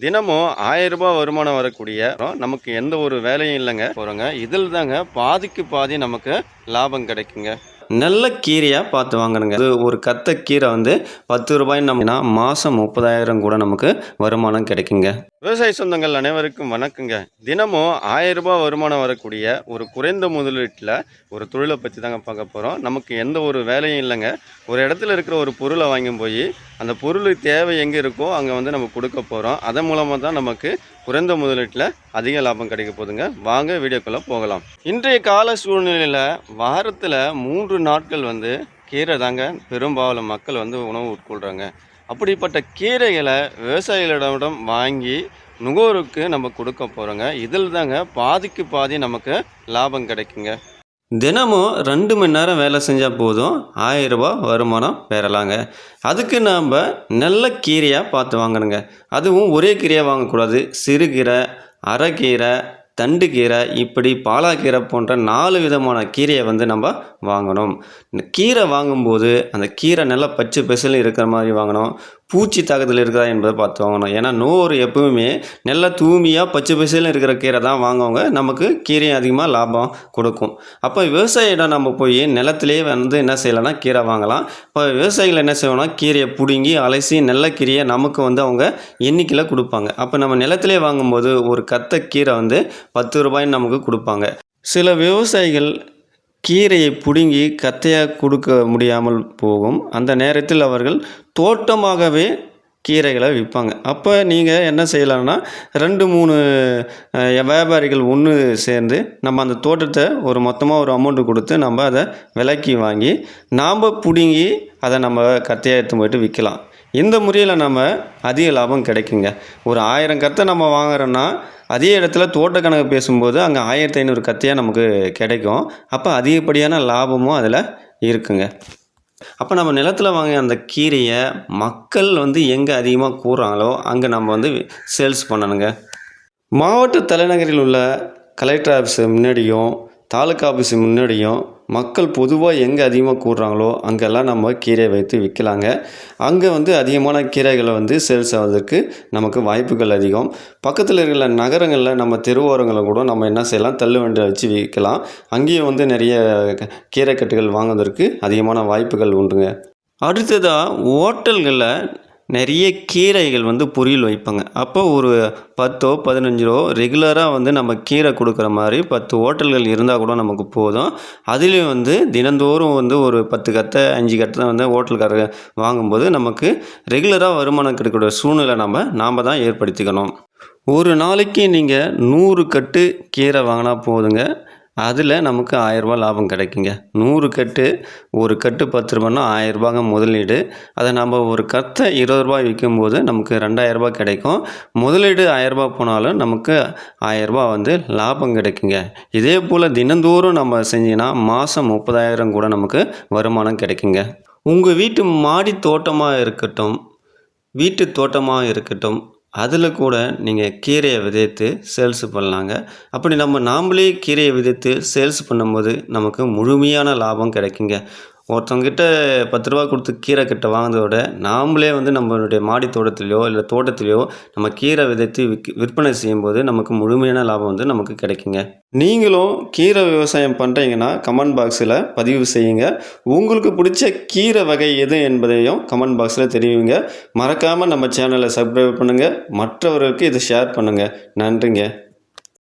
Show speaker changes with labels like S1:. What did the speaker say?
S1: தினமும் ரூ. 1000 வருமானம் வரக்கூடிய நமக்கு எந்த ஒரு வேலையும் இல்லைங்க போகிறோங்க. இதில் தாங்க பாதிக்கு பாதி நமக்கு லாபம் கிடைக்குங்க. நல்ல கீரையாக பார்த்து வாங்கணுங்க. ஒரு கத்த கீரை வந்து ரூ. 10 நம்மனா மாதம் 30,000 கூட நமக்கு வருமானம் கிடைக்குங்க. விவசாய சொந்தங்கள் அனைவருக்கும் வணக்கங்க. தினமும் ரூ. 1000 வருமானம் வரக்கூடிய ஒரு குறைந்த முதலீட்டில் ஒரு தொழிலை பற்றி தாங்க பார்க்க போகிறோம். நமக்கு எந்த ஒரு வேலையும் இல்லைங்க. ஒரு இடத்துல இருக்கிற ஒரு பொருளை வாங்கி போய் அந்த பொருள் தேவை எங்கே இருக்கோ அங்கே வந்து நம்ம கொடுக்க போகிறோம். அதன் மூலமாக தான் நமக்கு குறைந்த முதலீட்டில் அதிக லாபம் கிடைக்க போகுதுங்க. வாங்க வீடியோக்குள்ளே போகலாம். இன்றைய கால சூழ்நிலையில் வாரத்தில் 3 நாட்கள் வந்து கீரை தாங்க பெரும்பாலும் மக்கள் வந்து உணவு உட்கொள்கிறாங்க. அப்படிப்பட்ட கீரைகளை விவசாயிகளிடம் வாங்கி நுகர்வோருக்கு நம்ம கொடுக்க போகிறோங்க. இதில் தாங்க பாதிக்கு பாதி நமக்கு லாபம் கிடைக்குங்க. தினமும் 2 மணி நேரம் வேலை செஞ்சால் போதும் ரூ. 1000 வருமானம் பெறலாங்க. அதுக்கு நாம் நல்ல கீரையாக பார்த்து வாங்கணுங்க. அதுவும் ஒரே கீரையாக வாங்கக்கூடாது. சிறுகீரை, அரைக்கீரை, தண்டுக்கீரை, இப்படி பாலாக்கீரை போன்ற 4 விதமான கீரையை வந்து நம்ம வாங்கணும். இந்த கீரை வாங்கும்போது அந்த கீரை நல்லா பச்சை பசேல்னு இருக்கிற மாதிரி வாங்கணும். பூச்சி தாக்குதல் இருக்குதா என்பதை பார்த்து வாங்கணும். ஏன்னா நோர் எப்பவுமே நல்லா தூய்மையாக பச்சை பசேல்னு இருக்கிற கீரை தான் வாங்குவாங்க. நமக்கு கீரையும் அதிகமாக லாபம் கொடுக்கும். அப்போ விவசாயிடம் நம்ம போய் நிலத்திலே வந்து என்ன செய்யலாம்னா கீரை வாங்கலாம். இப்போ விவசாயிகள் என்ன செய்வோம்னா கீரையை பிடுங்கி அலசி நல்ல கீரையை நமக்கு வந்து அவங்க எண்ணிக்கையில் கொடுப்பாங்க. அப்போ நம்ம நிலத்திலே வாங்கும்போது ஒரு கத்த கீரை வந்து ரூ. 10 நமக்கு கொடுப்பாங்க. சில விவசாயிகள் கீரையை பிடுங்கி கத்தையாக கொடுக்க முடியாமல் போகும். அந்த நேரத்தில் அவர்கள் தோட்டமாகவே கீரைகளை விற்பாங்க. அப்போ நீங்கள் என்ன செய்யலாம்னா 2, 3 வியாபாரிகள் ஒன்று சேர்ந்து நம்ம அந்த தோட்டத்தை மொத்தமாக ஒரு அமௌண்ட்டு கொடுத்து நம்ம அதை விலைக்கு வாங்கி நாம் பிடுங்கி அதை நம்ம கத்தையாக எடுத்து போய்ட்டு விற்கலாம். இந்த முறையில் நம்ம அதிக லாபம் கிடைக்குங்க. ஒரு 1000 கத்தை நம்ம வாங்குறோன்னா அதே இடத்துல தோட்ட கணக்கு பேசும்போது அங்கே 1500 கத்தையாக நமக்கு கிடைக்கும். அப்போ அதிகப்படியான லாபமும் அதில் இருக்குங்க. அப்போ நம்ம நிலத்தில் வாங்க அந்த கீரையை மக்கள் வந்து எங்கே அதிகமாக கூறுறாங்களோ அங்கே நம்ம வந்து சேல்ஸ் பண்ணணுங்க. மாவட்ட தலைநகரில் உள்ள கலெக்டர் ஆஃபீஸு முன்னாடியும் தாலுக்கா ஆஃபீஸு முன்னாடியும் மக்கள் பொதுவாக எங்கே அதிகமாக கூடுறாங்களோ அங்கெல்லாம் நம்ம கீரையை வைத்து விற்கலாங்க. அங்கே வந்து அதிகமான கீரைகளை வந்து சேல்ஸ் ஆவதற்கு நமக்கு வாய்ப்புகள் அதிகம். பக்கத்தில் இருக்கிற நகரங்களில் நம்ம தெருவோரங்களில் கூட நம்ம என்ன செய்யலாம் தள்ளு வண்டியை வச்சு விற்கலாம். அங்கேயும் வந்து நிறைய கீரைக்கட்டுகள் வாங்குவதற்கு அதிகமான வாய்ப்புகள் உண்டுங்க. அடுத்ததாக ஹோட்டல்களில் நிறைய கீரைகள் வந்து பொரியல் வைப்பாங்க. அப்போ ஒரு 10 15 ரெகுலராக வந்து நம்ம கீரை கொடுக்குற மாதிரி 10 ஹோட்டல்கள் இருந்தால் கூட நமக்கு போதும். அதுலேயும் வந்து தினந்தோறும் வந்து ஒரு 10 கத்தை 5 கத்தை வந்து ஹோட்டல்காரங்க வாங்கும்போது நமக்கு ரெகுலராக வருமானம் கிடைக்கிற சூழ்நிலை நாம் தான் ஏற்படுத்திக்கணும். ஒரு நாளைக்கு நீங்கள் 100 கட்டு கீரை வாங்கினா போதுங்க. அதில் நமக்கு ரூ. 1000 லாபம் கிடைக்குங்க. 100 கட்டு, ஒரு கட்டு ரூ. 10 முதலீடு. அதை நம்ம ஒரு கத்தை ரூ. 20 விற்கும்போது நமக்கு ரூ. 2000 கிடைக்கும். முதலீடு ரூ. 1000 போனாலும் நமக்கு ரூ. 1000 வந்து லாபம் கிடைக்குங்க. இதே போல் தினந்தோறும் நம்ம செஞ்சிங்கன்னா மாதம் 30,000 கூட நமக்கு வருமானம் கிடைக்குங்க. உங்கள் வீட்டு மாடி தோட்டமாக இருக்கட்டும், வீட்டு தோட்டமாக இருக்கட்டும், அதில் கூட நீங்கள் கீரையை விதைத்து சேல்ஸ் பண்ணலாங்க. அப்படி நாமளே கீரையை விதைத்து சேல்ஸ் பண்ணும்போது நமக்கு முழுமையான லாபம் கிடைக்குங்க. ஒருத்தவங்கிட்ட ரூ. 10 கொடுத்து கீரை கட்டை வாங்குறத விட நாமளே வந்து நம்மளுடைய மாடி தோட்டத்துலையோ இல்லை தோட்டத்துலையோ நம்ம கீரை விதைத்து விற்பனை செய்யும்போது நமக்கு முழுமையான லாபம் வந்து நமக்கு கிடைக்குங்க. நீங்களும் கீரை விவசாயம் பண்ணுறீங்கன்னா கமெண்ட் பாக்ஸில் பதிவு செய்யுங்க. உங்களுக்கு பிடிச்ச கீரை வகை எது என்பதையும் கமெண்ட் பாக்ஸில் தெரிவிங்க. மறக்காமல் நம்ம சேனலை சப்ஸ்கிரைப் பண்ணுங்கள். மற்றவர்களுக்கு இதை ஷேர் பண்ணுங்கள். நன்றிங்க.